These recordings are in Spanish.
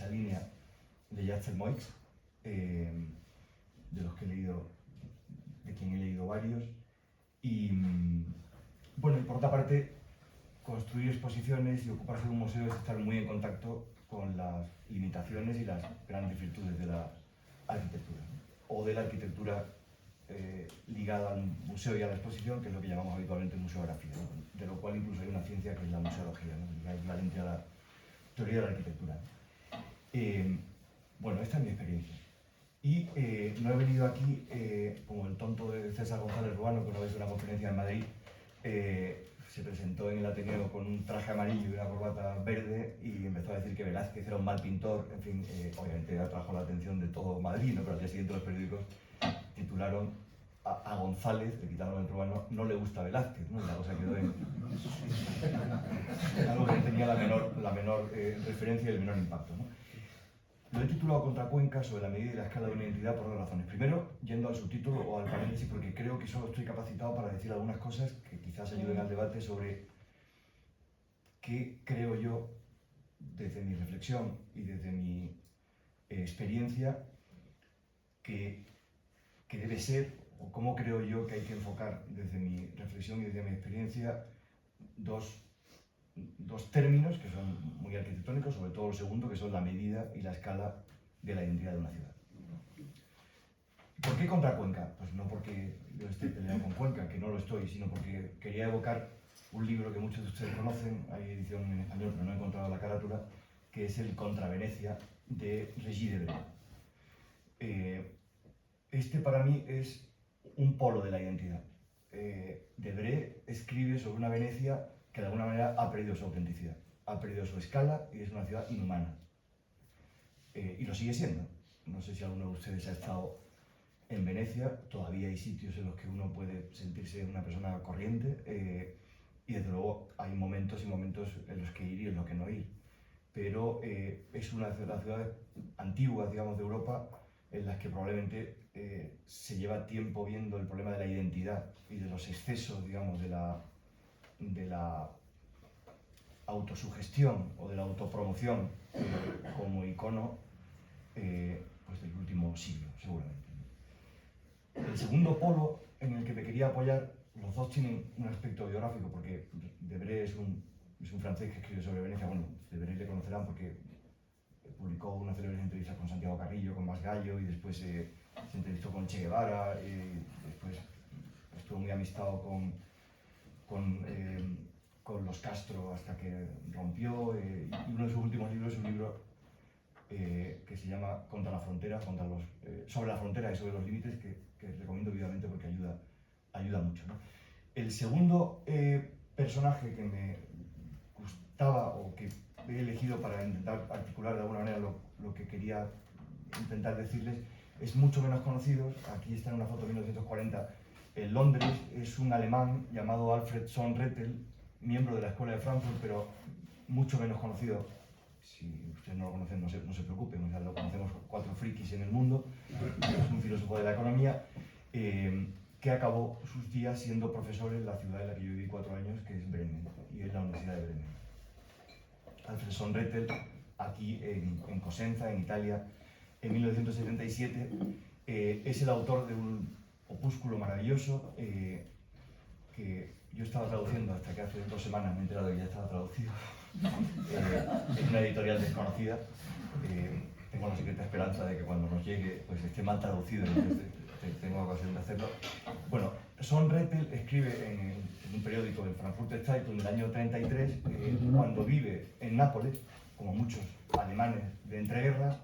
esa línea de Jacques Moix, de los que he leído, de quien he leído varios. Y bueno, y por otra parte, construir exposiciones y ocuparse de un museo es estar muy en contacto con las limitaciones y las grandes virtudes de la arquitectura, ¿no? O de la arquitectura ligada al museo y a la exposición, que es lo que llamamos habitualmente museografía, ¿no? De lo cual incluso hay una ciencia que es la museología, ¿no? El equivalente a la teoría de la arquitectura. Bueno, esta es mi experiencia. Y no he venido aquí como el tonto de César González Ruano, que una vez en una conferencia en Madrid se presentó en el Ateneo con un traje amarillo y una corbata verde y empezó a decir que Velázquez era un mal pintor. En fin, obviamente atrajo la atención de todo Madrid, ¿no? Pero al día siguiente los periódicos titularon a González, le quitaron el Ruano, no le gusta Velázquez, ¿no? Y la cosa quedó en algo que tenía la menor referencia y el menor impacto, ¿no? Lo he titulado Contra Cuenca sobre la medida y la escala de una identidad por dos razones. Primero, yendo al subtítulo o al paréntesis, porque creo que solo estoy capacitado para decir algunas cosas que quizás ayuden al debate sobre qué creo yo, desde mi reflexión y desde mi experiencia, que debe ser, o cómo creo yo que hay que enfocar desde mi reflexión y desde mi experiencia, dos términos que son muy arquitectónicos, sobre todo el segundo, que son la medida y la escala de la identidad de una ciudad. ¿Por qué contra Cuenca? Pues no porque yo esté peleado con Cuenca, que no lo estoy, sino porque quería evocar un libro que muchos de ustedes conocen, hay edición en español, pero no he encontrado la carátula, que es el Contra Venecia de Régis Debray. Este para mí es un polo de la identidad. Debray escribe sobre una Venecia que de alguna manera ha perdido su autenticidad, ha perdido su escala y es una ciudad inhumana. Y lo sigue siendo. No sé si alguno de ustedes ha estado en Venecia, todavía hay sitios en los que uno puede sentirse una persona corriente, y desde luego hay momentos y momentos en los que ir y en los que no ir. Pero es una de las ciudades antiguas, digamos, de Europa, en las que probablemente se lleva tiempo viendo el problema de la identidad y de los excesos, digamos, de la autosugestión o de la autopromoción como icono pues del último siglo, seguramente. El segundo polo en el que me quería apoyar, los dos tienen un aspecto biográfico, porque Debray es un francés que escribe sobre Venecia. Bueno, Debray le conocerán porque publicó una célebre entrevista con Santiago Carrillo, con Masgallo, y después se entrevistó con Che Guevara, y después estuvo muy amistado con los Castro hasta que rompió, y uno de sus últimos libros es un libro que se llama Contra la frontera, sobre la frontera y sobre los límites, que recomiendo vivamente porque ayuda mucho, ¿no? El segundo personaje que me gustaba o que he elegido para intentar articular de alguna manera lo que quería intentar decirles es mucho menos conocido. Aquí está en una foto de 1940 en Londres. Es un alemán llamado Alfred von Rettel, miembro de la Escuela de Frankfurt, pero mucho menos conocido. Si ustedes no lo conocen, no se preocupen, o sea, lo conocemos 4 frikis en el mundo. Es un filósofo de la economía que acabó sus días siendo profesor en la ciudad en la que yo viví 4 años, que es Bremen, y es la Universidad de Bremen. Alfred von Rettel, aquí en Cosenza, en Italia, en 1977, es el autor de un opúsculo maravilloso que yo estaba traduciendo hasta que hace 2 semanas me he enterado de que ya estaba traducido en una editorial desconocida. Tengo la secreta esperanza de que cuando nos llegue pues esté mal traducido, entonces tengo ocasión de hacerlo. Bueno, von Rettel escribe en un periódico del Frankfurter Zeitung del año 33, cuando vive en Nápoles, como muchos alemanes de entreguerras,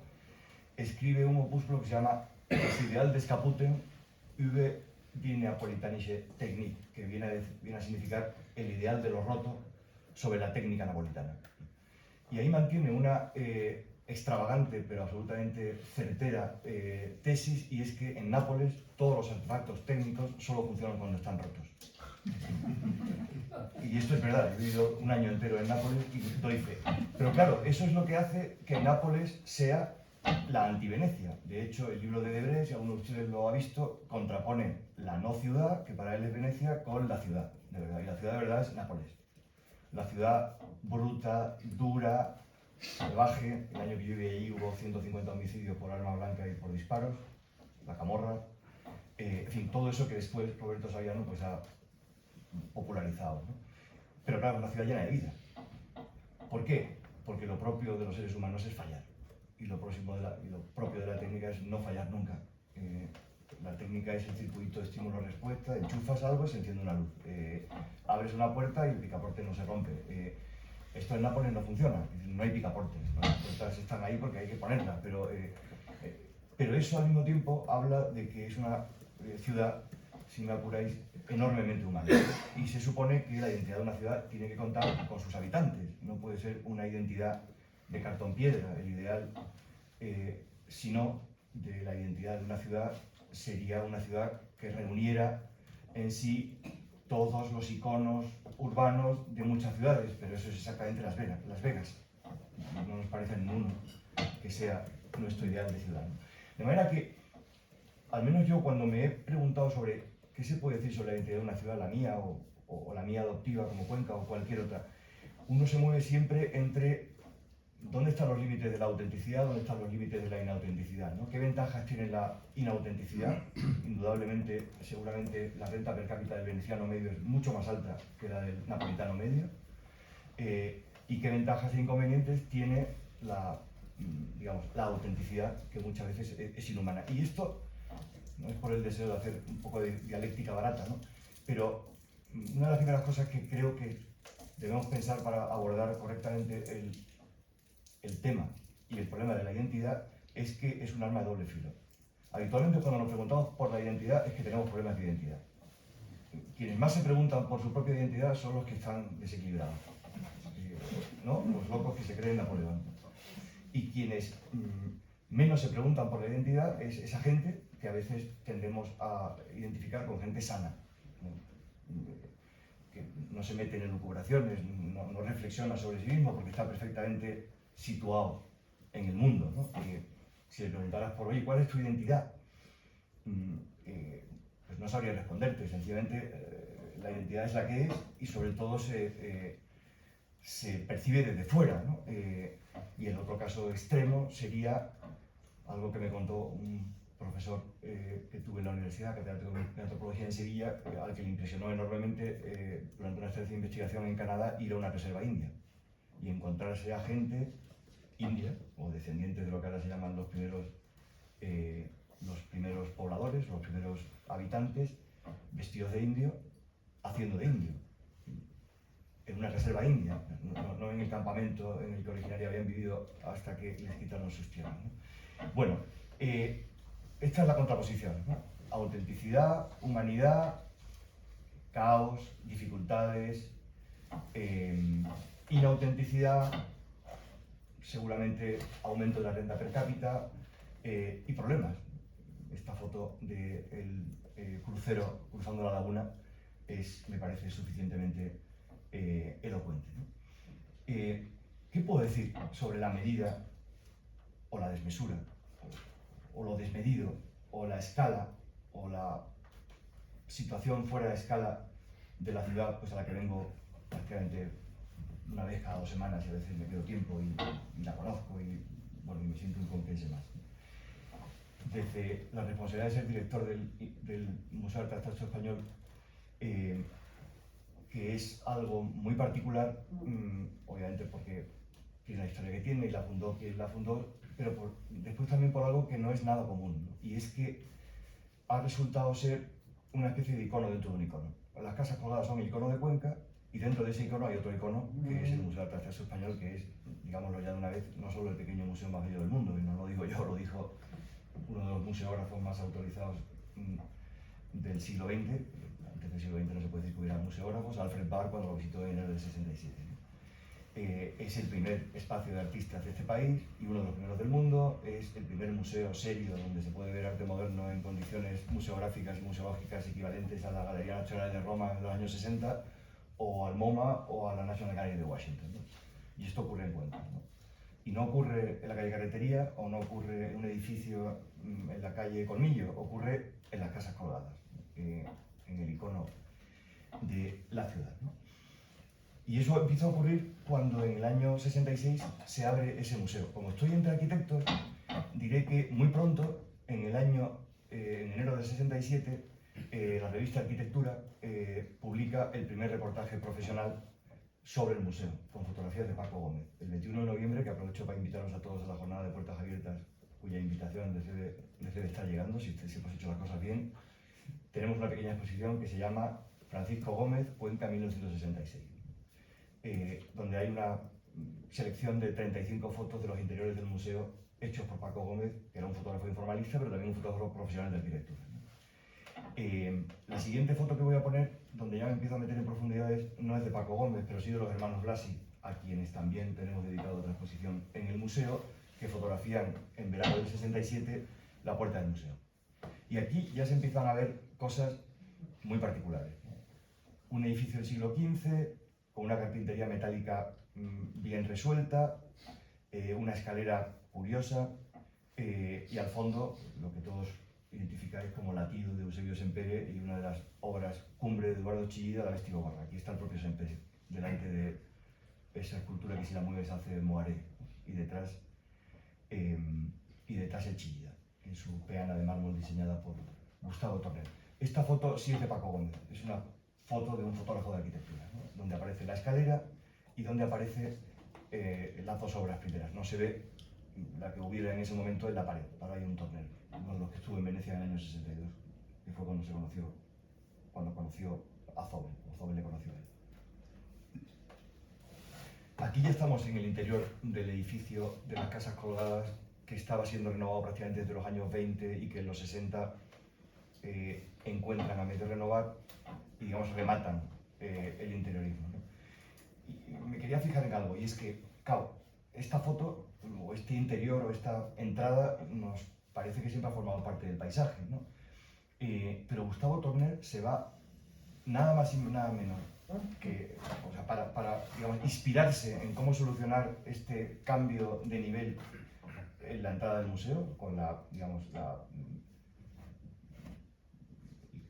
escribe un opúsculo que se llama Das Ideal des Kaputten über die Neapolitanische Technik, que viene a significar el ideal de lo roto sobre la técnica napolitana. Y ahí mantiene una extravagante pero absolutamente certera tesis, y es que en Nápoles todos los artefactos técnicos solo funcionan cuando están rotos. Y esto es verdad, he vivido un año entero en Nápoles y doy fe. Pero claro, eso es lo que hace que Nápoles sea la anti-Venecia. De hecho, el libro de Debray, si alguno de ustedes lo ha visto, contrapone la no ciudad, que para él es Venecia, con la ciudad de verdad. Y la ciudad de verdad es Nápoles. La ciudad bruta, dura, salvaje. El año que yo viví allí hubo 150 homicidios por arma blanca y por disparos, la camorra. En fin, todo eso que después Roberto Saviano pues, ha popularizado, ¿no? Pero claro, es una ciudad llena de vida. ¿Por qué? Porque lo propio de los seres humanos es fallar. Y lo propio de la técnica es no fallar nunca. La técnica es el circuito de estímulo-respuesta, enchufas algo y se enciende una luz. Abres una puerta y el picaporte no se rompe. Esto en Nápoles no funciona, no hay picaportes. ¿No? Las puertas están ahí porque hay que ponerlas, pero eso al mismo tiempo habla de que es una ciudad, si me apuráis, enormemente humana. Y se supone que la identidad de una ciudad tiene que contar con sus habitantes, no puede ser una identidad de cartón piedra. El ideal, sino de la identidad de una ciudad, sería una ciudad que reuniera en sí todos los iconos urbanos de muchas ciudades, pero eso es exactamente Las Vegas. No nos parece ninguno que sea nuestro ideal de ciudad, ¿no? De manera que, al menos yo cuando me he preguntado sobre qué se puede decir sobre la identidad de una ciudad, la mía o la mía adoptiva como Cuenca o cualquier otra, uno se mueve siempre entre dónde están los límites de la autenticidad, dónde están los límites de la inautenticidad, ¿no? ¿Qué ventajas tiene la inautenticidad? Indudablemente, seguramente la renta per cápita del veneciano medio es mucho más alta que la del napolitano medio. ¿Y qué ventajas e inconvenientes tiene la autenticidad, que muchas veces es inhumana? Y esto no es por el deseo de hacer un poco de dialéctica barata, ¿no? Pero una de las primeras cosas que creo que debemos pensar para abordar correctamente el tema y el problema de la identidad es que es un arma de doble filo. Habitualmente cuando nos preguntamos por la identidad es que tenemos problemas de identidad. Quienes más se preguntan por su propia identidad son los que están desequilibrados, ¿no? Los locos que se creen Napoleón. Y quienes menos se preguntan por la identidad es esa gente que a veces tendemos a identificar con gente sana, ¿no? Que no se mete en elucubraciones, no reflexiona sobre sí mismo porque está perfectamente situado en el mundo, ¿no? Si le preguntaras por, oye, ¿cuál es tu identidad? Pues no sabría responderte. Sencillamente la identidad es la que es y sobre todo se percibe desde fuera, ¿no? Y el otro caso extremo sería algo que me contó un profesor que tuve en la universidad, catedrático de antropología en Sevilla, al que le impresionó enormemente durante una estancia de investigación en Canadá ir a una reserva india y encontrarse a gente india o descendientes de lo que ahora se llaman los primeros pobladores, los primeros habitantes, vestidos de indio, haciendo de indio en una reserva india, no en el campamento en el que originariamente habían vivido hasta que les quitaron sus tierras, ¿no? Bueno, esta es la contraposición, ¿no? Autenticidad, humanidad, caos, dificultades, inautenticidad, seguramente aumento de la renta per cápita y problemas. Esta foto del crucero cruzando la laguna me parece suficientemente elocuente, ¿no? ¿Qué puedo decir sobre la medida o la desmesura, o lo desmedido, o la escala, o la situación fuera de escala de la ciudad pues, a la que vengo prácticamente una vez cada 2 semanas y a veces me quedo tiempo y la conozco y, bueno, y me siento un compense más? Desde la responsabilidad de ser director del Museo de Arte Abstracto Español, que es algo muy particular, obviamente porque tiene la historia que tiene y la fundó quien la fundó, pero después también por algo que no es nada común, ¿no? Y es que ha resultado ser una especie de icono dentro de un icono. Las casas colgadas son el icono de Cuenca y dentro de ese icono hay otro icono que es el Museo de Arte Abstracto Español, que es, digámoslo ya de una vez, no solo el pequeño museo más bello del mundo, y no lo digo yo, lo dijo uno de los museógrafos más autorizados del siglo XX. Antes del siglo XX no se puede decir que hubiera museógrafos. Alfred Barr, cuando lo visitó en enero del 67. Es el primer espacio de artistas de este país y uno de los primeros del mundo. Es el primer museo serio donde se puede ver arte moderno en condiciones museográficas y museológicas equivalentes a la Galería Nacional de Roma en los años 60 o al MoMA o a la National Gallery de Washington, ¿no? Y esto ocurre en Cuenca, ¿no? Y no ocurre en la calle Carretería o no ocurre en un edificio en la calle Colmillo, ocurre en las casas colgadas, en el icono de la ciudad, ¿no? Y eso empieza a ocurrir cuando en el año 66 se abre ese museo. Como estoy entre arquitectos, diré que muy pronto, en enero del 67, la revista Arquitectura publica el primer reportaje profesional sobre el museo, con fotografías de Paco Gómez. El 21 de noviembre, que aprovecho para invitaros a todos a la jornada de puertas abiertas, cuya invitación debe estar llegando, si hemos hecho las cosas bien, tenemos una pequeña exposición que se llama Francisco Gómez, Cuenca 1966, donde hay una selección de 35 fotos de los interiores del museo hechos por Paco Gómez, que era un fotógrafo informalista, pero también un fotógrafo profesional de arquitectura. La siguiente foto que voy a poner, donde ya me empiezo a meter en profundidades, no es de Paco Gómez, pero sí de los hermanos Blasi, a quienes también tenemos dedicado otra exposición en el museo, que fotografían en verano del 67 la puerta del museo. Y aquí ya se empiezan a ver cosas muy particulares. Un edificio del siglo XV, con una carpintería metálica bien resuelta, una escalera curiosa, y al fondo lo que todos identificáis como Latido de Eusebio Sempere y una de las obras cumbre de Eduardo Chillida, la Vestigobarra. Aquí está el propio Sempere, delante de esa escultura que si la mueves hace Moaré, y detrás el Chillida, en su peana de mármol diseñada por Gustavo Torner. Esta foto sí es de Paco Gómez, es una foto de un fotógrafo de arquitectura, ¿no? Donde aparece la escalera y donde aparece las dos obras primeras. No se ve la que hubiera en ese momento en la pared. Ahora hay un Torner, uno de los que estuvo en Venecia en el año 62, que fue cuando conoció a Zobel, o Zobel le conoció a él. Aquí ya estamos en el interior del edificio de las Casas Colgadas, que estaba siendo renovado prácticamente desde los años 20 y que en los 60 encuentran a medio renovar y, digamos, rematan el interiorismo, ¿no? Y me quería fijar en algo, y es que, claro, esta foto, o este interior, o esta entrada, nos parece que siempre ha formado parte del paisaje, ¿no? Pero Gustavo Torner se va nada más y nada menos que, o sea, para digamos, inspirarse en cómo solucionar este cambio de nivel en la entrada del museo, con el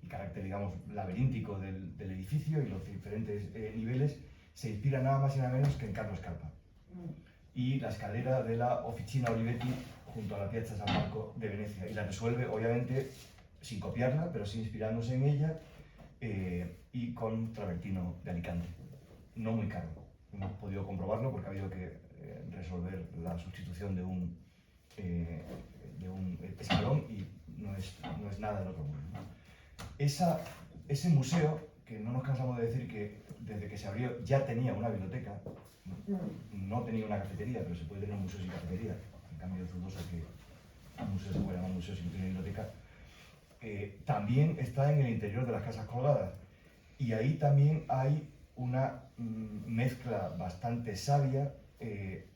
carácter, digamos, laberíntico del edificio y los diferentes niveles, se inspira nada más y nada menos que en Carlo Scarpa y la escalera de la Officina Olivetti junto a la Piazza San Marco de Venecia, y la resuelve obviamente sin copiarla, pero sí inspirándose en ella, y con travertino de Alicante, no muy caro. Hemos podido comprobarlo porque ha habido que resolver la sustitución de un escalón y no es nada del otro mundo. Ese museo, que no nos cansamos de decir que desde que se abrió ya tenía una biblioteca, no tenía una cafetería, pero se puede tener un museo sin cafetería, en cambio es dudoso que un museo se pueda llamar museo si no tiene biblioteca, también está en el interior de las Casas Colgadas, y ahí también hay una mezcla bastante sabia de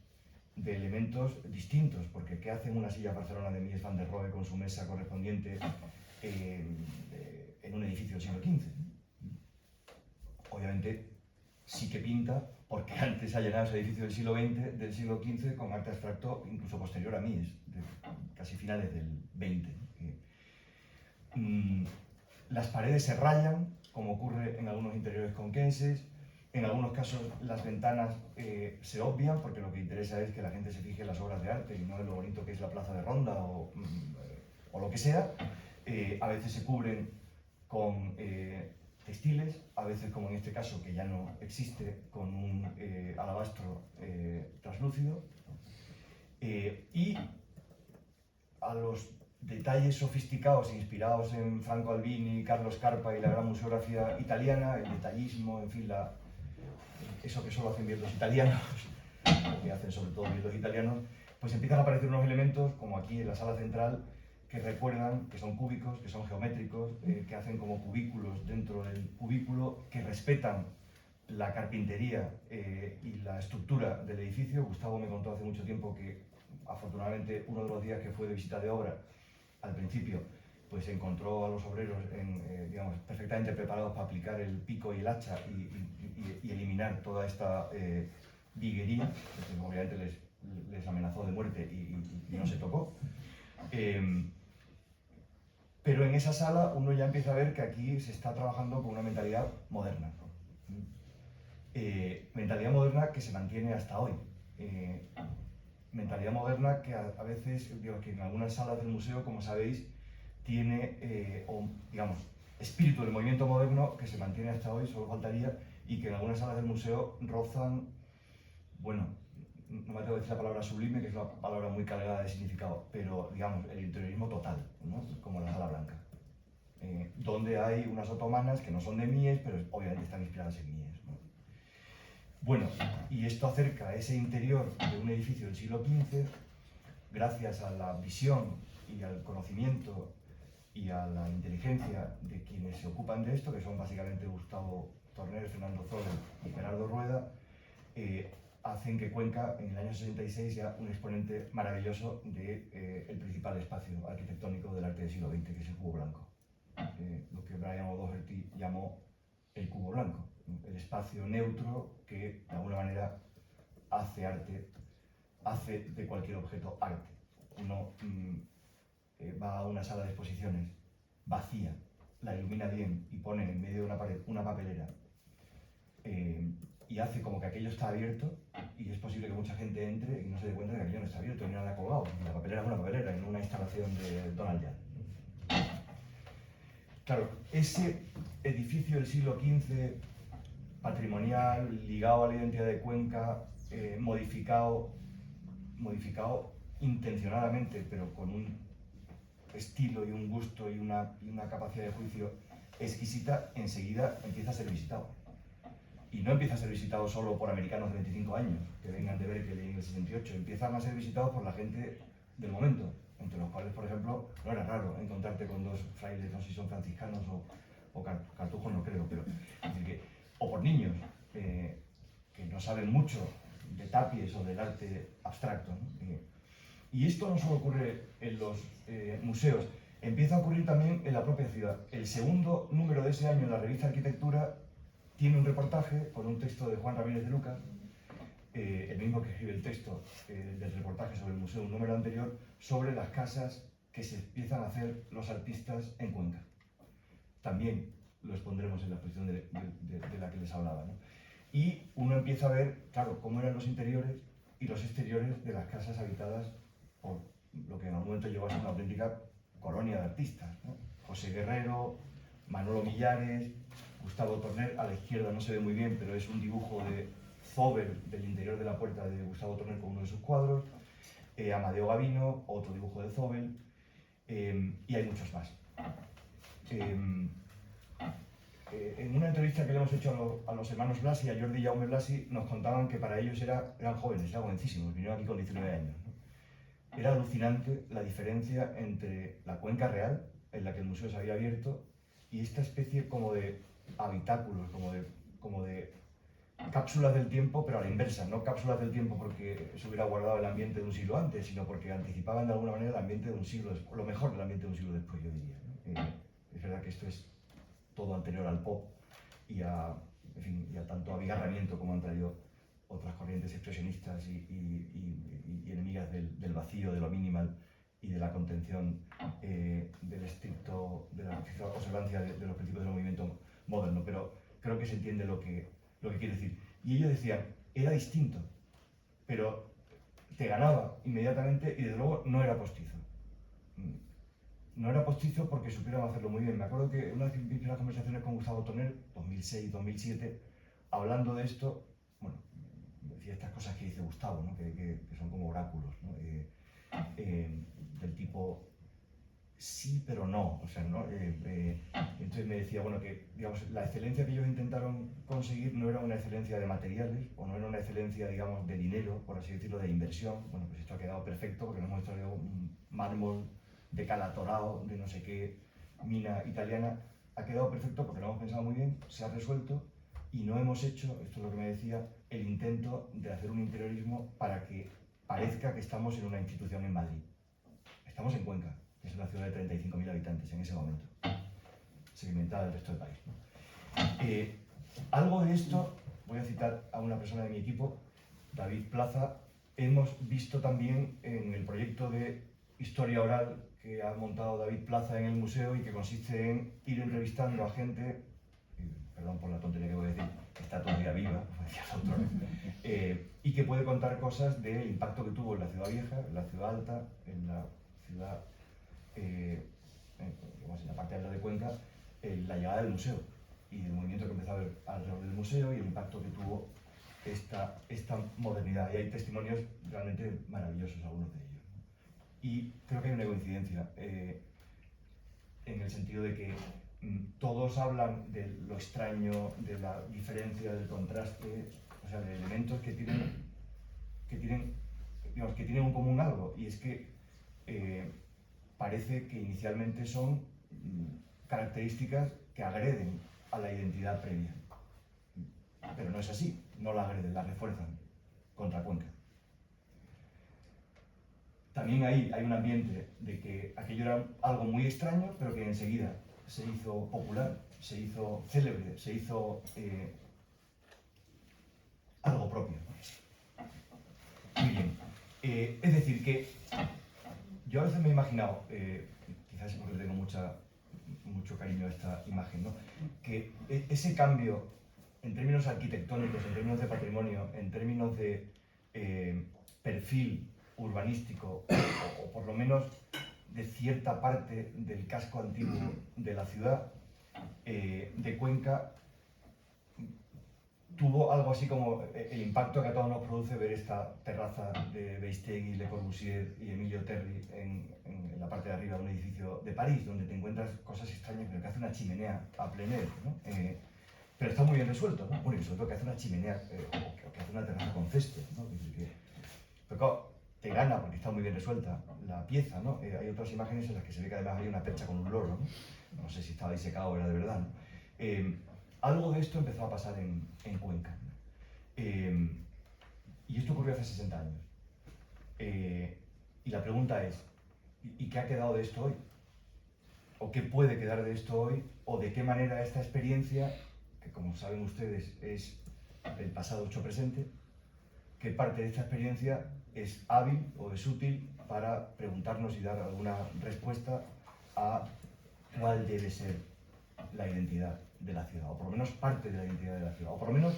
elementos distintos, porque ¿qué hacen una silla Barcelona de Mies van der Rohe con su mesa correspondiente en un edificio del siglo XV? Obviamente sí que pinta, porque antes ha llenado ese edificio del siglo XX, del siglo XV, con arte abstracto incluso posterior a Mies, casi finales del XX. Las paredes se rayan, como ocurre en algunos interiores conquenses. En algunos casos las ventanas se obvian, porque lo que interesa es que la gente se fije en las obras de arte y no en lo bonito que es la plaza de Ronda o lo que sea. A veces se cubren con textiles, a veces, como en este caso, que ya no existe, con un alabastro translúcido. Y a los detalles sofisticados inspirados en Franco Albini, Carlo Scarpa y la gran museografía italiana, el detallismo, en fin, eso que solo hacen bien los italianos, o que hacen sobre todo bien los italianos, pues empiezan a aparecer unos elementos, como aquí en la sala central, que recuerdan, que son cúbicos, que son geométricos, que hacen como cubículos dentro del cubículo, que respetan la carpintería y la estructura del edificio. Gustavo me contó hace mucho tiempo que, afortunadamente, uno de los días que fue de visita de obra, al principio, pues encontró a los obreros digamos, perfectamente preparados para aplicar el pico y el hacha y eliminar toda esta viguería, que obviamente les amenazó de muerte y no se tocó. Pero en esa sala uno ya empieza a ver que aquí se está trabajando con una mentalidad moderna. Mentalidad moderna que se mantiene hasta hoy. Mentalidad moderna que a veces, digo, que en algunas salas del museo, como sabéis, tiene, digamos, espíritu del movimiento moderno que se mantiene hasta hoy, solo faltaría, y que en algunas salas del museo rozan, bueno, no me atrevo a decir la palabra sublime, que es una palabra muy cargada de significado, pero digamos, el interiorismo total, ¿no? Como la Sala Blanca, donde hay unas otomanas que no son de Mies, pero obviamente están inspiradas en Mies, ¿no? Bueno, y esto acerca ese interior de un edificio del siglo XV, gracias a la visión y al conocimiento y a la inteligencia de quienes se ocupan de esto, que son básicamente Gustavo Torner, Fernando Zoller y Gerardo Rueda, hacen que Cuenca, en el año 66, sea un exponente maravilloso del principal espacio arquitectónico del arte del siglo XX, que es el cubo blanco. Lo que Brian O'Doherty llamó el cubo blanco, el espacio neutro que, de alguna manera, hace arte, hace de cualquier objeto arte. Uno va a una sala de exposiciones vacía, la ilumina bien y pone en medio de una pared una papelera, y hace como que aquello está abierto, y es posible que mucha gente entre y no se dé cuenta de que aquello no está abierto, ni nada colgado. La papelera es una papelera, y no una instalación de Donald Jan. Claro, ese edificio del siglo XV, patrimonial, ligado a la identidad de Cuenca, modificado intencionadamente, pero con un estilo y un gusto y una capacidad de juicio exquisita, enseguida empieza a ser visitado. Y no empieza a ser visitado solo por americanos de 25 años, que vengan de Berkeley en el 68, empiezan a ser visitados por la gente del momento, entre los cuales, por ejemplo, no era raro encontrarte con dos frailes, no sé si son franciscanos o cartujos, no creo, pero es decir que, o por niños que no saben mucho de tapies o del arte abstracto, ¿no? Y esto no solo ocurre en los museos, empieza a ocurrir también en la propia ciudad. El segundo número de ese año en la revista Arquitectura tiene un reportaje con un texto de Juan Ramírez de Lucas, el mismo que escribe el texto del reportaje sobre el museo, un número anterior, sobre las casas que se empiezan a hacer los artistas en Cuenca. También lo expondremos en la exposición de la que les hablaba, ¿no? Y uno empieza a ver, claro, cómo eran los interiores y los exteriores de las casas habitadas por lo que en algún momento llegó a ser una auténtica colonia de artistas, ¿no? José Guerrero, Manolo Millares, Gustavo Torner. A la izquierda no se ve muy bien, pero es un dibujo de Zobel del interior de la puerta de Gustavo Torner con uno de sus cuadros, Amadeo Gavino, otro dibujo de Zobel, y hay muchos más. En una entrevista que le hemos hecho a los hermanos Blasi, a Jordi y Jaume Blasi, nos contaban que para ellos eran jóvenes, eran jovencísimos, vinieron aquí con 19 años, ¿no? Era alucinante la diferencia entre la Cuenca real, en la que el museo se había abierto, y esta especie como de habitáculos, como de cápsulas del tiempo, pero a la inversa, no cápsulas del tiempo porque se hubiera guardado el ambiente de un siglo antes, sino porque anticipaban de alguna manera el ambiente de un siglo después, lo mejor del ambiente de un siglo después, yo diría, ¿no? Es verdad que esto es todo anterior al pop y a tanto abigarramiento como han traído otras corrientes expresionistas y enemigas del vacío, de lo minimal y de la contención, de la estricta observancia de los principios del movimiento moderno. Pero creo que se entiende lo que quiere decir. Y ellos decían, era distinto, pero te ganaba inmediatamente y desde luego no era postizo. No era postizo porque supieron hacerlo muy bien. Me acuerdo que una de mis primeras conversaciones con Gustavo Torner, 2006-2007, hablando de esto, bueno, decía estas cosas que dice Gustavo, ¿no? que son como oráculos, ¿no? Del tipo sí, pero no. O sea, ¿no? Entonces me decía, bueno, que digamos, la excelencia que ellos intentaron conseguir no era una excelencia de materiales, o no era una excelencia, digamos, de dinero, por así decirlo, de inversión. Bueno, pues esto ha quedado perfecto porque nos hemos traído un mármol de Calatorao, de no sé qué mina italiana. Ha quedado perfecto porque lo hemos pensado muy bien, se ha resuelto, y no hemos hecho, esto es lo que me decía, el intento de hacer un interiorismo para que parezca que estamos en una institución en Madrid. Estamos en Cuenca, que es una ciudad de 35.000 habitantes en ese momento, segmentada del resto del país, ¿no? Algo de esto, voy a citar a una persona de mi equipo, David Plaza, hemos visto también en el proyecto de historia oral que ha montado David Plaza en el museo y que consiste en ir entrevistando a gente, perdón por la tontería que voy a decir, está todavía viva, como decía el autor, y que puede contar cosas del impacto que tuvo en la ciudad vieja, en la ciudad alta, en la ciudad, en la parte alta de Cuenca, la llegada del museo y el movimiento que empezó a haber alrededor del museo y el impacto que tuvo esta modernidad. Y hay testimonios realmente maravillosos, algunos de ellos. Y creo que hay una coincidencia en el sentido de que todos hablan de lo extraño, de la diferencia, del contraste, o sea, de elementos que tienen en común algo, y es que parece que inicialmente son características que agreden a la identidad previa. Pero no es así, no la agreden, la refuerzan contra Cuenca. También ahí hay un ambiente de que aquello era algo muy extraño, pero que enseguida se hizo popular, se hizo célebre, se hizo algo propio. Muy bien. Es decir, que yo a veces me he imaginado, quizás es porque tengo mucho cariño a esta imagen, ¿no? Que ese cambio en términos arquitectónicos, en términos de patrimonio, en términos de perfil urbanístico, o por lo menos de cierta parte del casco antiguo de la ciudad de Cuenca, tuvo algo así como el impacto que a todos nos produce ver esta terraza de Beistegui, Le Corbusier y Emilio Terry en la parte de arriba de un edificio de París, donde te encuentras cosas extrañas, pero que hace una chimenea a plein air, ¿no? Pero está muy bien resuelto, ¿no? Bueno, y sobre todo que hace una chimenea, o que hace una terraza con césped, ¿no? Es decir, pero claro, te gana porque está muy bien resuelta la pieza, ¿no? Hay otras imágenes en las que se ve que además había una percha con un loro, ¿no? No sé si estaba disecado o era de verdad, ¿no? Algo de esto empezó a pasar en Cuenca, ¿no? Y esto ocurrió hace 60 años. Y la pregunta es, ¿y qué ha quedado de esto hoy? ¿O qué puede quedar de esto hoy? ¿O de qué manera esta experiencia, que como saben ustedes es el pasado hecho presente, qué parte de esta experiencia es hábil o es útil para preguntarnos y dar alguna respuesta a cuál debe ser la identidad de la ciudad, o por lo menos parte de la identidad de la ciudad, o por lo menos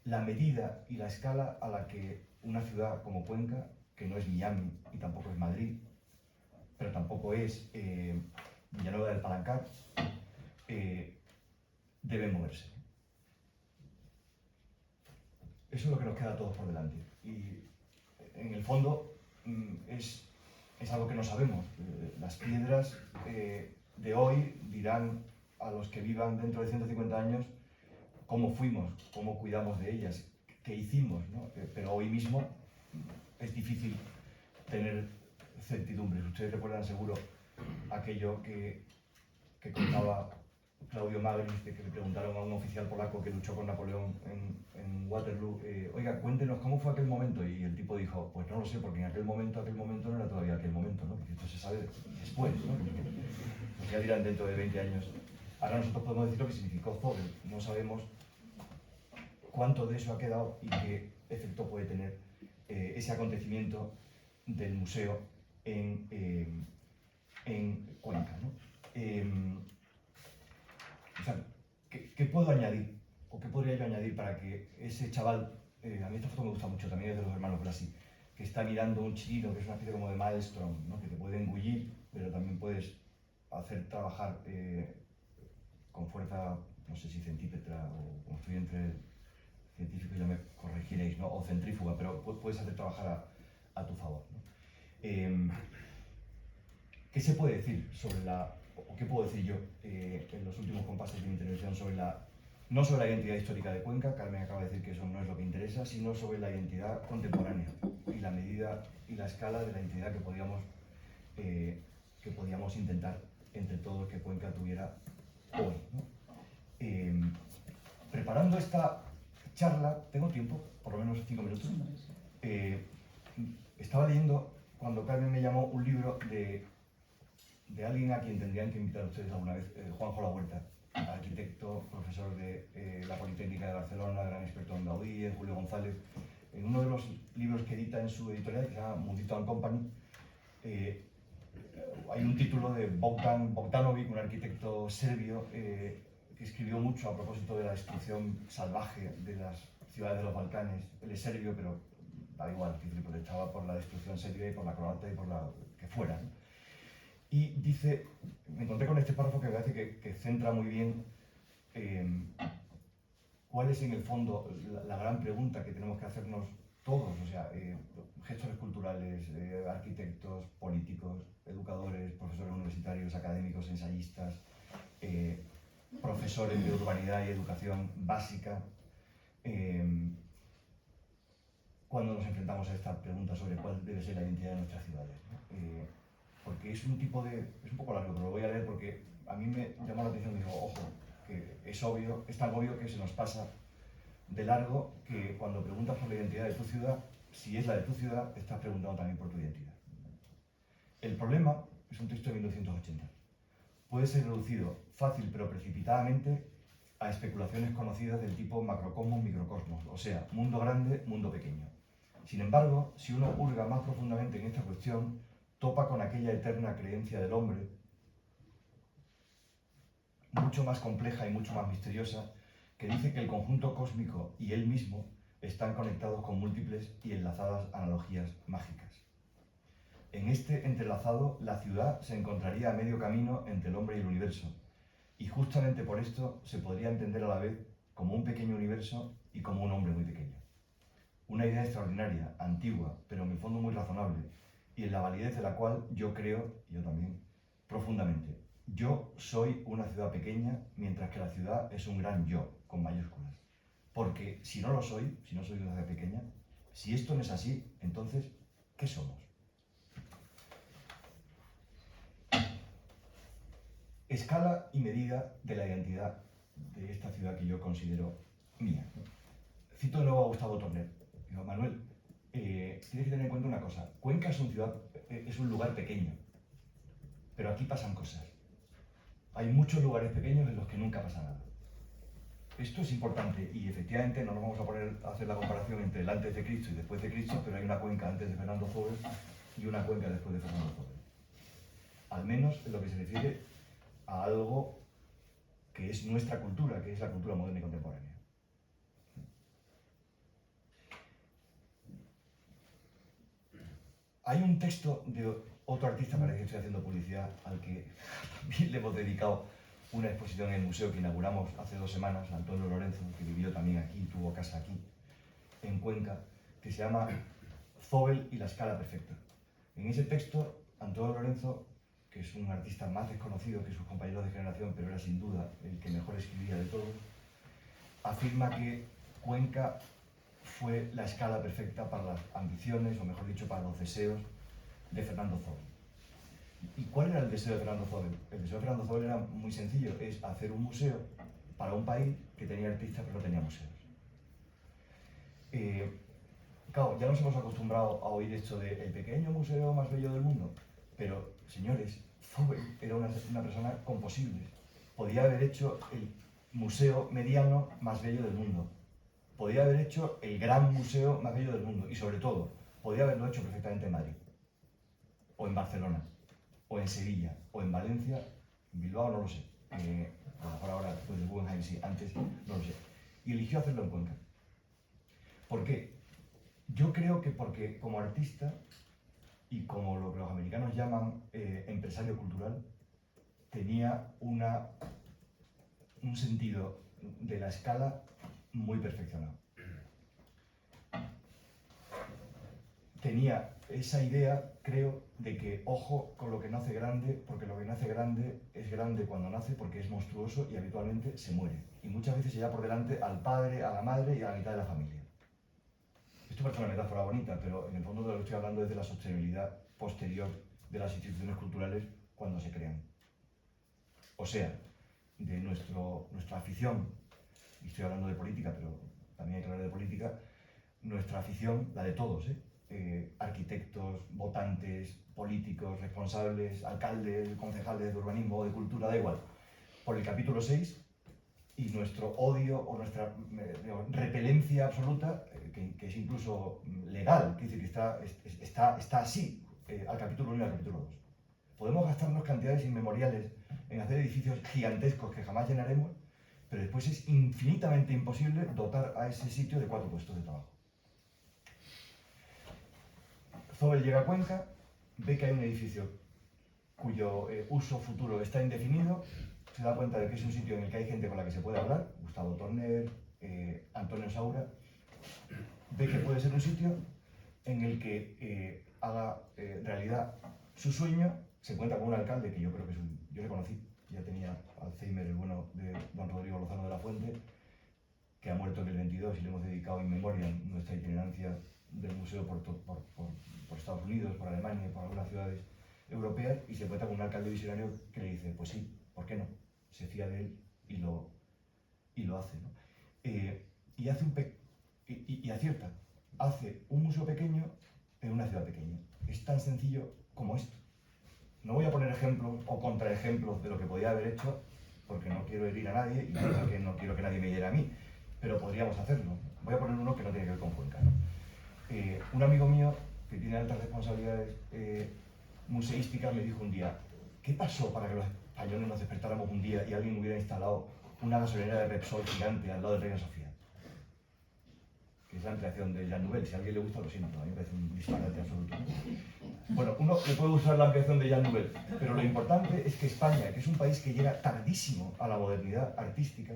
la medida y la escala a la que una ciudad como Cuenca, que no es Miami y tampoco es Madrid, pero tampoco es Villanueva del Palancar, debe moverse. Eso es lo que nos queda a todos por delante. Y en el fondo es algo que no sabemos. Las piedras de hoy dirán a los que vivan dentro de 150 años cómo fuimos, cómo cuidamos de ellas, qué hicimos, ¿no? Pero hoy mismo es difícil tener certidumbres. Ustedes recuerdan seguro aquello que contaba Claudio Magris, de que le preguntaron a un oficial polaco que luchó con Napoleón en Waterloo, oiga, cuéntenos cómo fue aquel momento, y el tipo dijo, pues no lo sé, porque en aquel momento no era todavía aquel momento, ¿no? Porque esto se sabe después, ¿no? Pues ya dirán dentro de 20 años. Ahora nosotros podemos decir lo que significó Zobel, no sabemos cuánto de eso ha quedado y qué efecto puede tener ese acontecimiento del museo en Cuenca, ¿no? O sea, ¿qué puedo añadir? ¿O qué podría yo añadir para que ese chaval, a mí esta foto me gusta mucho, también es de los hermanos Blasi, que está mirando un chino, que es una especie como de maelstrom, ¿no? Que te puede engullir, pero también puedes hacer trabajar con fuerza, no sé si centípetra o estoy entre científicos, ya me corregiréis, ¿no? O centrífuga, pero puedes hacer trabajar a tu favor, ¿no? ¿Qué se puede decir sobre o qué puedo decir yo en los últimos compases de mi intervención sobre no sobre la identidad histórica de Cuenca? Carmen acaba de decir que eso no es lo que interesa, sino sobre la identidad contemporánea y la medida y la escala de la identidad que podíamos intentar entre todos que Cuenca tuviera hoy, ¿no? Preparando esta charla, tengo tiempo, por lo menos 5 minutos. Estaba leyendo, cuando Carmen me llamó, un libro de alguien a quien tendrían que invitar ustedes alguna vez, Juanjo Lahuerta, arquitecto, profesor de la Politécnica de Barcelona, gran experto en Gaudí, en Julio González. En uno de los libros que edita en su editorial, que se llama Mundito and Company, hay un título de Bogdan Bogdanovic, un arquitecto serbio, que escribió mucho a propósito de la destrucción salvaje de las ciudades de los Balcanes. Él es serbio, pero da igual, protestaba por la destrucción serbia y por la croata y por la que fuera, ¿no? Y dice, me encontré con este párrafo que me parece que centra muy bien cuál es en el fondo la gran pregunta que tenemos que hacernos todos, o sea, gestores culturales, arquitectos, políticos, educadores, profesores universitarios, académicos, ensayistas, profesores de urbanidad y educación básica, cuando nos enfrentamos a esta pregunta sobre cuál debe ser la identidad de nuestras ciudades, ¿no? Porque es un poco largo, pero lo voy a leer porque a mí me llamó la atención y digo, ojo, que es obvio, es tan obvio que se nos pasa de largo que cuando preguntas por la identidad de tu ciudad, si es la de tu ciudad, estás preguntando también por tu identidad. El problema es un texto de 1980. Puede ser reducido fácil pero precipitadamente a especulaciones conocidas del tipo macrocosmos, microcosmos, o sea, mundo grande, mundo pequeño. Sin embargo, si uno hurga más profundamente en esta cuestión, topa con aquella eterna creencia del hombre, mucho más compleja y mucho más misteriosa, que dice que el conjunto cósmico y él mismo están conectados con múltiples y enlazadas analogías mágicas. En este entrelazado, la ciudad se encontraría a medio camino entre el hombre y el universo, y justamente por esto se podría entender a la vez como un pequeño universo y como un hombre muy pequeño. Una idea extraordinaria, antigua, pero en el fondo muy razonable, y en la validez de la cual yo creo, yo también, profundamente. Yo soy una ciudad pequeña, mientras que la ciudad es un gran yo, con mayúsculas. Porque si no lo soy, si no soy una ciudad pequeña, si esto no es así, entonces, ¿qué somos? Escala y medida de la identidad de esta ciudad que yo considero mía. Cito de nuevo a Gustavo Torner. Digo, Manuel, tienes que tener en cuenta una cosa. Cuenca es un lugar pequeño, pero aquí pasan cosas. Hay muchos lugares pequeños en los que nunca pasa nada. Esto es importante y efectivamente no nos vamos a poner a hacer la comparación entre el antes de Cristo y después de Cristo, pero hay una cuenca antes de Fernando Zóbel y una cuenca después de Fernando Zóbel. Al menos en lo que se refiere a algo que es nuestra cultura, que es la cultura moderna y contemporánea. Hay un texto de otro artista, para que estoy haciendo publicidad, al que también le hemos dedicado una exposición en el museo que inauguramos hace 2 semanas, Antonio Lorenzo, que vivió también aquí, tuvo casa aquí, en Cuenca, que se llama Zóbel y la escala perfecta. En ese texto, Antonio Lorenzo, que es un artista más desconocido que sus compañeros de generación, pero era sin duda el que mejor escribía de todos, afirma que Cuenca fue la escala perfecta para las ambiciones, o mejor dicho, para los deseos de Fernando Zóbel. ¿Y cuál era el deseo de Fernando Zóbel? El deseo de Fernando Zóbel era muy sencillo, es hacer un museo para un país que tenía artistas pero no tenía museos. Claro, ya nos hemos acostumbrado a oír esto de el pequeño museo más bello del mundo, pero, señores, Zóbel era una persona con posibles. Podía haber hecho el museo mediano más bello del mundo. Podía haber hecho el gran museo más bello del mundo. Y sobre todo, podía haberlo hecho perfectamente en Madrid, o en Barcelona, o en Sevilla, o en Valencia, en Bilbao, no lo sé. A lo mejor ahora, después de Guggenheim, sí, antes, no lo sé. Y eligió hacerlo en Cuenca. ¿Por qué? Yo creo que porque como artista, y como lo que los americanos llaman empresario cultural, tenía un sentido de la escala muy perfeccionado. Tenía esa idea, creo, de que ojo con lo que nace grande, porque lo que nace grande es grande cuando nace porque es monstruoso y habitualmente se muere. Y muchas veces se lleva por delante al padre, a la madre y a la mitad de la familia. Esto parece una metáfora bonita, pero en el fondo de lo que estoy hablando es de la sostenibilidad posterior de las instituciones culturales cuando se crean. O sea, de nuestra afición, y estoy hablando de política, pero también hay que hablar de política, nuestra afición, la de todos, arquitectos, votantes, políticos, responsables, alcaldes, concejales de urbanismo, de cultura, da igual, por el capítulo 6 y nuestro odio o nuestra repelencia absoluta, que es incluso legal, que dice que está así, al capítulo 1 y al capítulo 2. Podemos gastarnos cantidades inmemoriales en hacer edificios gigantescos que jamás llenaremos, pero después es infinitamente imposible dotar a ese sitio de 4 puestos de trabajo. Zóbel llega a Cuenca, ve que hay un edificio cuyo uso futuro está indefinido, se da cuenta de que es un sitio en el que hay gente con la que se puede hablar, Gustavo Torner, Antonio Saura, ve que puede ser un sitio en el que haga realidad su sueño. Se encuentra con un alcalde que yo creo que es yo le conocí, ya tenía Alzheimer, el bueno de don Rodrigo Lozano de la Fuente, que ha muerto en el 22 y le hemos dedicado in memoriam nuestra itinerancia del museo por Estados Unidos, por Alemania y por algunas ciudades europeas, y se encuentra con un alcalde visionario que le dice, pues sí, ¿por qué no? Se fía de él y lo hace, ¿no? Y acierta, hace un museo pequeño en una ciudad pequeña. Es tan sencillo como esto. No voy a poner ejemplos o contraejemplos de lo que podía haber hecho, porque no quiero herir a nadie y porque no quiero que nadie me hiera a mí, pero podríamos hacerlo. Voy a poner uno que no tiene que ver con Cuenca, ¿no? Un amigo mío que tiene altas responsabilidades museísticas me dijo un día, ¿qué pasó para que los españoles nos despertáramos un día y alguien hubiera instalado una gasolinera de Repsol gigante al lado de Reina Sofía? Que es la ampliación de Jean Nouvel. Si a alguien le gusta, lo siento, a mí me parece un disparate absoluto. Bueno, uno le puede gustar la ampliación de Jean Nouvel, pero lo importante es que España, que es un país que llega tardísimo a la modernidad artística,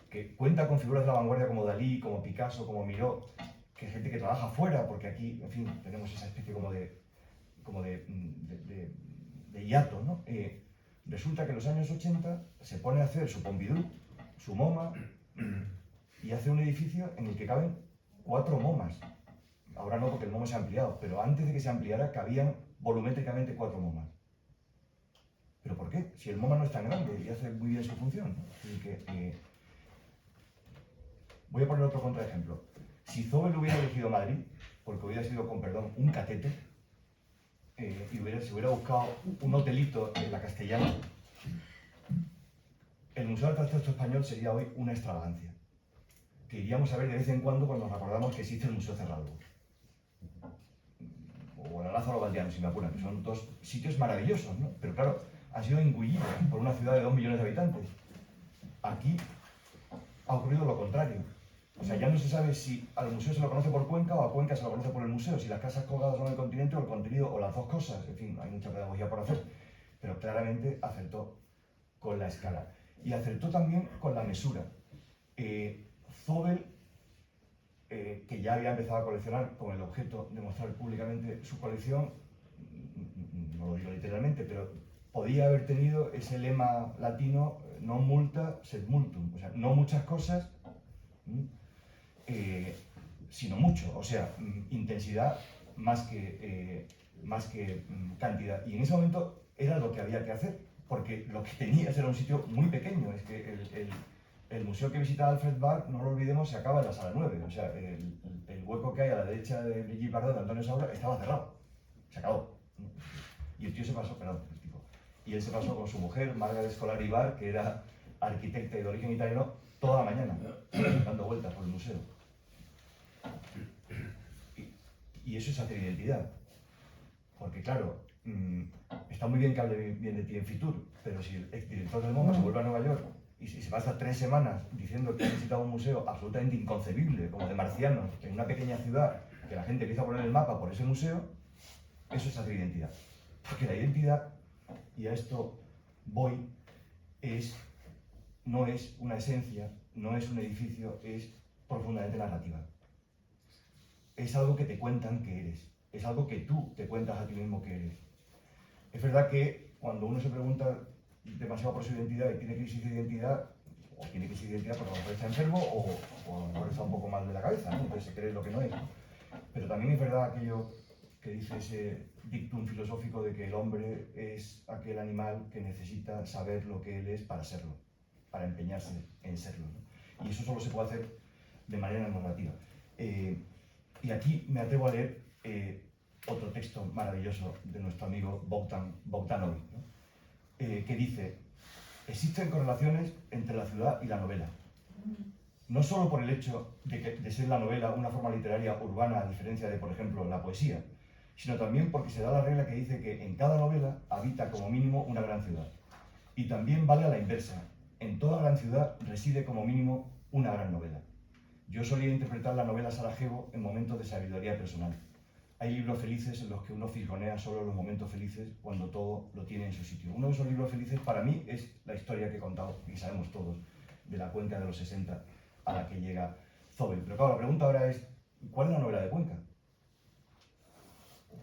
que cuenta con figuras de la vanguardia como Dalí, como Picasso, como Miró, que es gente que trabaja fuera, porque aquí, en fin, tenemos esa especie como de hiato, ¿no? Resulta que en los años 80 se pone a hacer su Pompidou, su MoMA, y hace un edificio en el que caben 4 MoMAs. Ahora no, porque el MoMA se ha ampliado, pero antes de que se ampliara cabían volumétricamente 4 MoMAs. ¿Pero por qué? Si el MoMA no es tan grande y hace muy bien su función, ¿no? Así que, voy a poner otro contraejemplo. Si Zóbel hubiera elegido Madrid, porque hubiera sido, con perdón, un catete, y se hubiera buscado un hotelito en la Castellana, el Museo del Texto Español sería hoy una extravagancia, que iríamos a ver de vez en cuando nos acordamos que existe el Museo Cerralbo, o el Lázaro Galdiano, si me apuran, que son 2 sitios maravillosos, ¿no? Pero claro, ha sido engullido por una ciudad de 2 millones de habitantes. Aquí ha ocurrido lo contrario. O sea, ya no se sabe si al museo se lo conoce por Cuenca o a Cuenca se lo conoce por el museo, si las casas colgadas son el continente o el contenido, o las 2 cosas. En fin, hay mucha pedagogía por hacer, pero claramente acertó con la escala. Y acertó también con la mesura. Zóbel, que ya había empezado a coleccionar con el objeto de mostrar públicamente su colección, no lo digo literalmente, pero podía haber tenido ese lema latino, non multa sed multum, o sea, no muchas cosas, sino mucho, o sea, intensidad más que cantidad. Y en ese momento era lo que había que hacer, porque lo que tenías era un sitio muy pequeño. Es que el museo que visita Alfred Barr, no lo olvidemos, se acaba en la sala 9, o sea, el hueco que hay a la derecha de Brigitte Bardot, de Antonio Saura, estaba cerrado, se acabó. Y el tío se pasó, perdón, el tipo, y él se pasó con su mujer, Margaret Scolari Barr, que era arquitecta y de origen italiano, toda la mañana, dando vueltas por el museo. Y eso es hacer identidad. Porque claro, está muy bien que hable bien de ti en Fitur, pero si el exdirector del MoMA se vuelve a Nueva York y si se pasa 3 semanas diciendo que ha visitado un museo absolutamente inconcebible, como de marcianos, en una pequeña ciudad, que la gente empieza a poner el mapa por ese museo, eso es hacer identidad. Porque la identidad, y a esto voy, no es una esencia, no es un edificio, es profundamente narrativa. Es algo que te cuentan que eres, es algo que tú te cuentas a ti mismo que eres. Es verdad que cuando uno se pregunta demasiado por su identidad y tiene crisis de identidad, o tiene crisis de identidad porque a lo mejor está enfermo o a lo mejor está un poco mal de la cabeza, ¿no? Entonces se cree lo que no es. Pero también es verdad aquello que dice ese dictum filosófico de que el hombre es aquel animal que necesita saber lo que él es para serlo, para empeñarse en serlo, ¿no? Y eso solo se puede hacer de manera narrativa. Y aquí me atrevo a leer otro texto maravilloso de nuestro amigo Bogdanovic, ¿no? Que dice: existen correlaciones entre la ciudad y la novela, no solo por el hecho de ser la novela una forma literaria urbana a diferencia de, por ejemplo, la poesía, sino también porque se da la regla que dice que en cada novela habita como mínimo una gran ciudad. Y también vale a la inversa. en toda gran ciudad reside como mínimo una gran novela. Yo solía interpretar la novela Sarajevo en momentos de sabiduría personal. Hay libros felices en los que uno fisgonea solo los momentos felices cuando todo lo tiene en su sitio. Uno de esos libros felices para mí es la historia que he contado, y sabemos todos, de la Cuenca de los 60 a la que llega Zóbel. Pero claro, la pregunta ahora es, ¿cuál es la novela de Cuenca?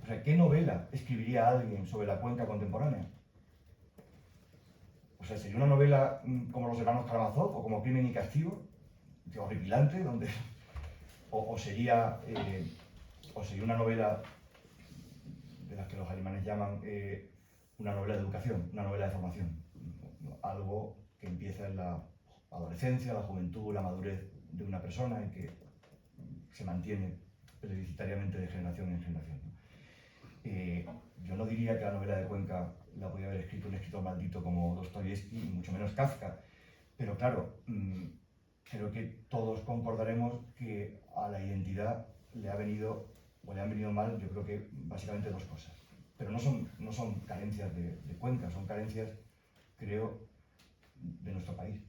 O sea, ¿qué novela escribiría alguien sobre la Cuenca contemporánea? O sea, ¿sería una novela como Los hermanos Karamazov o como Crimen y Castigo? Horripilante, donde... o sería una novela de las que los alemanes llaman una novela de educación, una novela de formación. Algo que empieza en la adolescencia, la juventud, la madurez de una persona y que se mantiene plebiscitariamente de generación en generación. Yo no diría que la novela de Cuenca la podía haber escrito un escritor maldito como Dostoyevsky, y mucho menos Kafka, pero claro, creo que todos concordaremos que a la identidad le han venido mal, yo creo que básicamente dos cosas. Pero no son carencias de Cuenca, son carencias, creo, de nuestro país.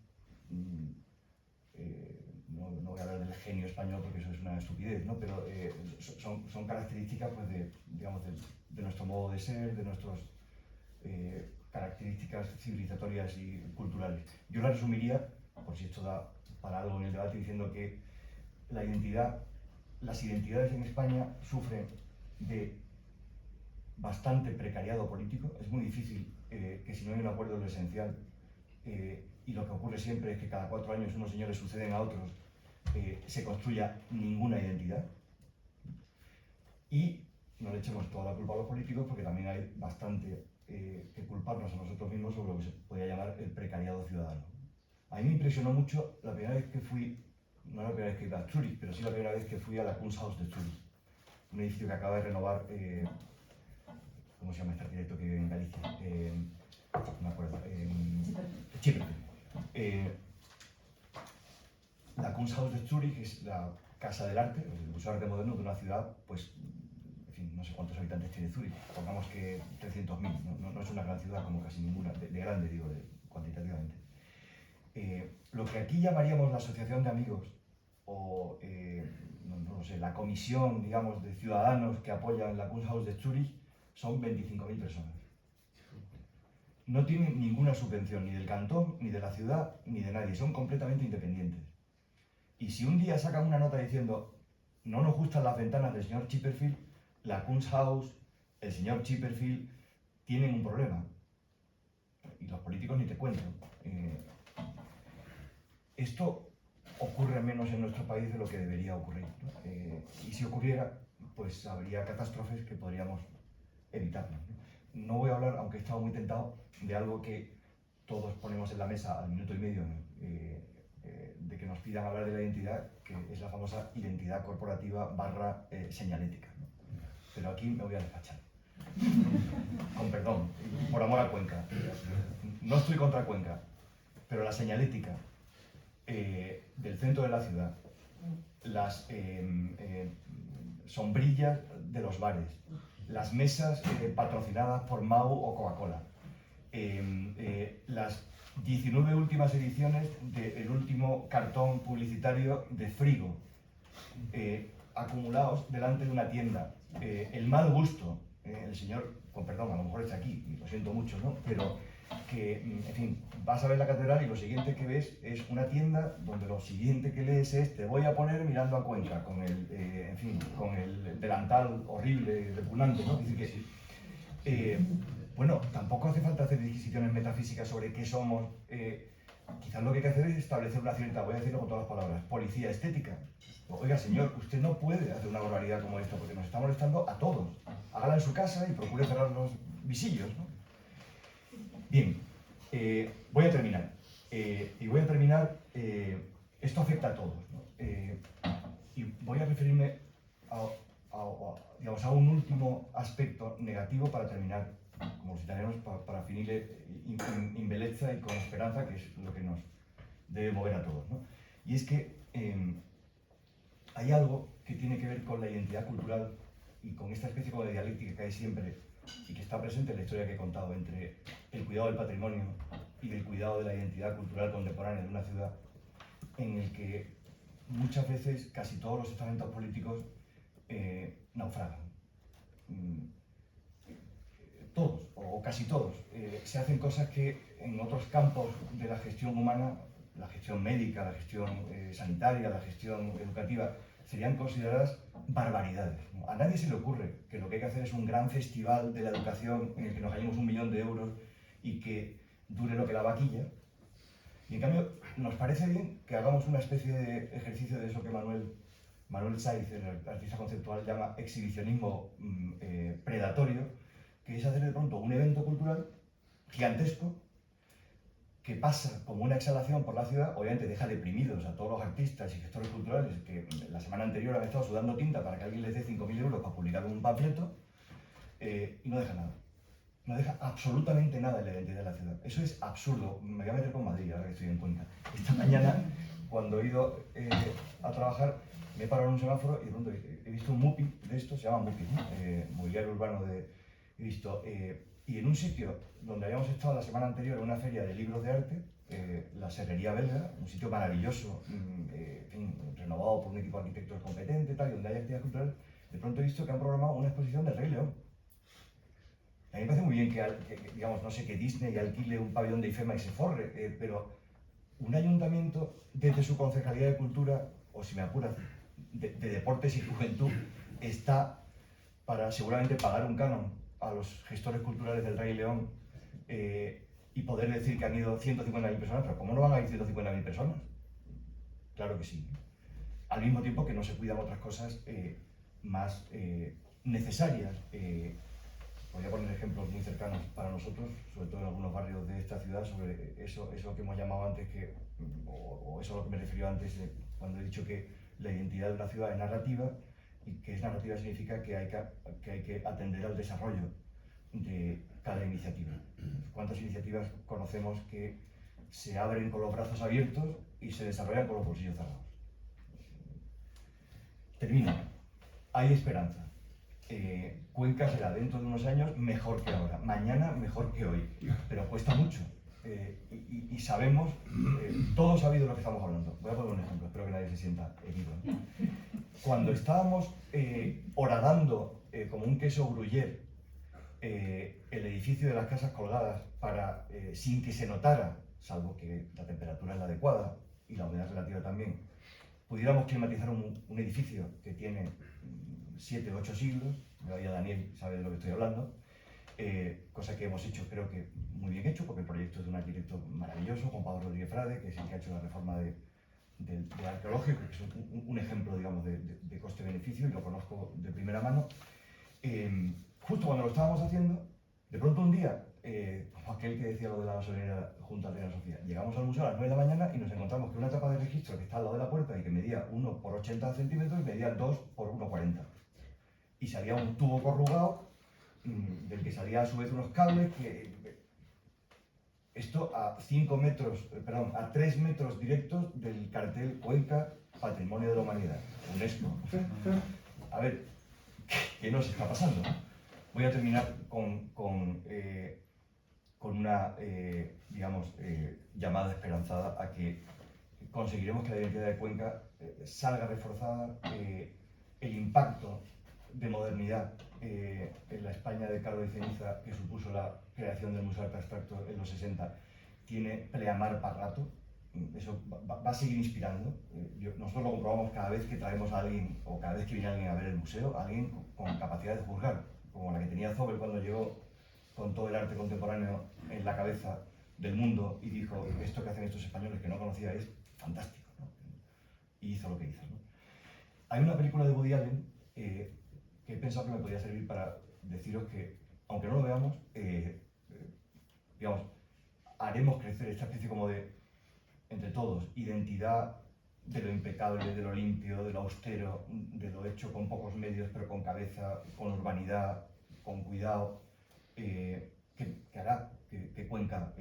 No voy a hablar del genio español porque eso es una estupidez, ¿no? Pero son características pues, de nuestro modo de ser, de nuestras características civilizatorias y culturales. Yo la resumiría, por si esto da para algo en el debate, diciendo que las identidades en España sufren de bastante precariado político. Es muy difícil que si no hay un acuerdo en lo esencial, y lo que ocurre siempre es que cada 4 años unos señores suceden a otros, se construya ninguna identidad. Y no le echemos toda la culpa a los políticos, porque también hay bastante que culparnos a nosotros mismos sobre lo que se podría llamar el precariado ciudadano. A mí me impresionó mucho la primera vez que fui, no la primera vez que iba a Zurich, pero sí la primera vez que fui a la Kunsthaus de Zurich, un edificio que acaba de renovar, ¿cómo se llama este arquitecto que vive en Galicia? No me acuerdo. Chipre. La Kunsthaus de Zurich es la casa del arte, el Museo de Arte Moderno de una ciudad, pues, en fin, no sé cuántos habitantes tiene Zurich, pongamos que 300.000, no es una gran ciudad como casi ninguna, de grande digo, cuantitativamente. Lo que aquí llamaríamos la asociación de amigos, o no sé, la comisión, digamos, de ciudadanos que apoyan la Kunsthaus de Zurich, son 25.000 personas. No tienen ninguna subvención, ni del cantón, ni de la ciudad, ni de nadie, son completamente independientes. Y si un día sacan una nota diciendo no nos gustan las ventanas del señor Chipperfield, la Kunsthaus, el señor Chipperfield tienen un problema. Y los políticos ni te cuento. Esto ocurre menos en nuestro país de lo que debería ocurrir, ¿no? Y si ocurriera, pues habría catástrofes que podríamos evitar, ¿no? No voy a hablar, aunque he estado muy tentado, de algo que todos ponemos en la mesa al minuto y medio, de que nos pidan hablar de la identidad, que es la famosa identidad corporativa / señalética, ¿no? Pero aquí me voy a despachar. Con perdón, por amor a Cuenca. No estoy contra Cuenca, pero la señalética del centro de la ciudad, las sombrillas de los bares, las mesas patrocinadas por Mau o Coca-Cola, las 19 últimas ediciones del último cartón publicitario de Frigo, acumulados delante de una tienda, el mal gusto, el señor, con perdón, a lo mejor está aquí, y lo siento mucho, ¿no? Pero que, en fin, vas a ver la catedral y lo siguiente que ves es una tienda donde lo siguiente que lees es te voy a poner mirando a Cuenca, con el delantal horrible, repugnante, ¿no? Es decir que, bueno, tampoco hace falta hacer disquisiciones metafísicas sobre qué somos. Quizás lo que hay que hacer es establecer una cierta, voy a decirlo con todas las palabras, policía estética. Oiga, señor, usted no puede hacer una barbaridad como esta porque nos está molestando a todos. Hágala en su casa y procure cerrar los visillos, ¿no? Bien, voy a terminar. Esto afecta a todos, ¿no? Y voy a referirme digamos, a un último aspecto negativo para terminar, como los italianos, para finire in bellezza y con esperanza, que es lo que nos debe mover a todos, ¿no? Y es que hay algo que tiene que ver con la identidad cultural y con esta especie como de dialéctica que hay siempre y que está presente en la historia que he contado entre el cuidado del patrimonio y del cuidado de la identidad cultural contemporánea de una ciudad, en el que muchas veces casi todos los estamentos políticos naufragan. Todos, o casi todos, se hacen cosas que en otros campos de la gestión humana, la gestión médica, la gestión sanitaria, la gestión educativa, serían consideradas barbaridades. A nadie se le ocurre que lo que hay que hacer es un gran festival de la educación en el que nos gastemos 1 millón de euros y que dure lo que la vaquilla. Y en cambio, nos parece bien que hagamos una especie de ejercicio de eso que Manuel Saiz, el artista conceptual, llama exhibicionismo predatorio, que es hacer de pronto un evento cultural gigantesco que pasa como una exhalación por la ciudad. Obviamente deja deprimidos a todos los artistas y gestores culturales que la semana anterior han estado sudando tinta para que alguien les dé 5.000 euros para publicar un panfleto, y no deja nada. No deja absolutamente nada en la identidad de la ciudad. Eso es absurdo. Me voy a meter con Madrid ahora que estoy en Cuenca. Esta mañana, cuando he ido a trabajar, me he parado en un semáforo y de pronto he visto un MUPI de estos, se llama MUPI, ¿no? Mobiliario Urbano he visto. Y en un sitio donde habíamos estado la semana anterior, en una feria de libros de arte, la Serrería Belga, un sitio maravilloso, en fin, renovado por un equipo de arquitectos competente, tal, y donde hay actividades culturales, de pronto he visto que han programado una exposición del Rey León. A mí me parece muy bien que digamos, no sé, que Disney alquile un pabellón de IFEMA y se forre, pero un ayuntamiento, desde su concejalía de cultura, o si me apuras, de deportes y juventud, está para seguramente pagar un canon a los gestores culturales del Rey León y poder decir que han ido 150.000 personas, pero ¿cómo no van a ir 150.000 personas? Claro que sí. Al mismo tiempo que no se cuidan otras cosas más necesarias. Podría poner ejemplos muy cercanos para nosotros, sobre todo en algunos barrios de esta ciudad, sobre eso que hemos llamado antes, o eso a lo que me refirió antes, cuando he dicho que la identidad de una ciudad es narrativa, y que es narrativa significa que hay que atender al desarrollo de cada iniciativa. ¿Cuántas iniciativas conocemos que se abren con los brazos abiertos y se desarrollan con los bolsillos cerrados? Termino. Hay esperanza. Cuenca será dentro de unos años mejor que ahora, mañana mejor que hoy, pero cuesta mucho. Y sabemos, todos sabido de lo que estamos hablando. Voy a poner un ejemplo, espero que nadie se sienta herido. Cuando estábamos horadando como un queso gruyère el edificio de las casas colgadas para, sin que se notara, salvo que la temperatura es la adecuada y la humedad relativa también, pudiéramos climatizar un edificio que tiene 7 o 8 siglos, ya Daniel sabe de lo que estoy hablando, cosa que hemos hecho, creo que muy bien hecho, porque el proyecto es de un arquitecto maravilloso, Juan Pablo Rodríguez Frade, que es el que ha hecho la reforma de arqueológico, que es un ejemplo, digamos, de coste-beneficio, y lo conozco de primera mano. Justo cuando lo estábamos haciendo, de pronto un día, como aquel que decía lo de la gasolinera junto a Reina Sofía, llegamos al museo a las 9 de la mañana y nos encontramos que una tapa de registro que está al lado de la puerta y que medía 1 por 80 centímetros medía 2 por 1,40. Y salía un tubo corrugado del que salía a su vez unos cables que... Esto a 3 metros directos del cartel Cuenca Patrimonio de la Humanidad, UNESCO. A ver, ¿qué nos está pasando? Voy a terminar con una, llamada esperanzada a que conseguiremos que la identidad de Cuenca salga reforzada, el impacto de modernidad en la España de caldo y ceniza que supuso la creación del Museo de Arte Abstracto en los 60 tiene pleamar para rato. Eso va a seguir inspirando. Nosotros lo comprobamos cada vez que traemos a alguien, o cada vez que viene alguien a ver el museo, alguien con capacidad de juzgar, como la que tenía Zobel cuando llegó con todo el arte contemporáneo en la cabeza del mundo y dijo: esto que hacen estos españoles que no conocía es fantástico, ¿no? Y hizo lo que hizo, ¿no? Hay una película de Woody Allen que he pensado que me podría servir para deciros que, aunque no lo veamos, haremos crecer esta especie como de, entre todos, identidad de lo impecable, de lo limpio, de lo austero, de lo hecho con pocos medios pero con cabeza, con urbanidad, con cuidado, que hará que Cuenca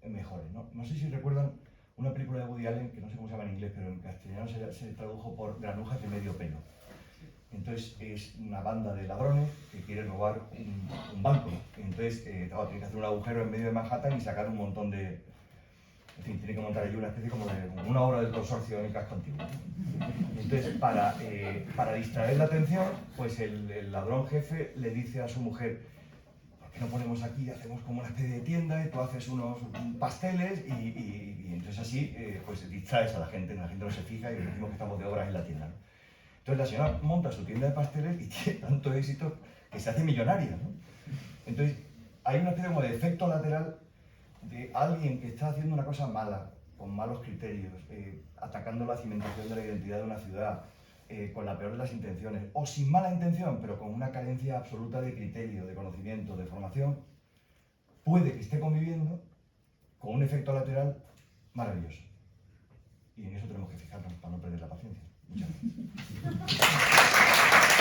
mejore, ¿no? No sé si recuerdan una película de Woody Allen, que no sé cómo se llama en inglés, pero en castellano se tradujo por Granujas de medio pelo. Entonces es una banda de ladrones que quiere robar un banco. Entonces tienen que hacer un agujero en medio de Manhattan y sacar un montón de En fin, tiene que montar allí una especie como una obra del consorcio en el casco antiguo. Entonces, para distraer la atención, pues el ladrón jefe le dice a su mujer: ¿por qué no ponemos aquí, hacemos como una especie de tienda y tú haces unos pasteles y entonces así pues distraes a la gente no se fija y decimos que estamos de obras en la tienda, ¿no? Entonces la señora monta su tienda de pasteles y tiene tanto éxito que se hace millonaria, ¿no? Entonces hay una especie como de efecto lateral de alguien que está haciendo una cosa mala, con malos criterios, atacando la cimentación de la identidad de una ciudad, con la peor de las intenciones, o sin mala intención, pero con una carencia absoluta de criterio, de conocimiento, de formación, puede que esté conviviendo con un efecto lateral maravilloso. Y en eso tenemos que fijarnos para no perder la paciencia. Muchas gracias.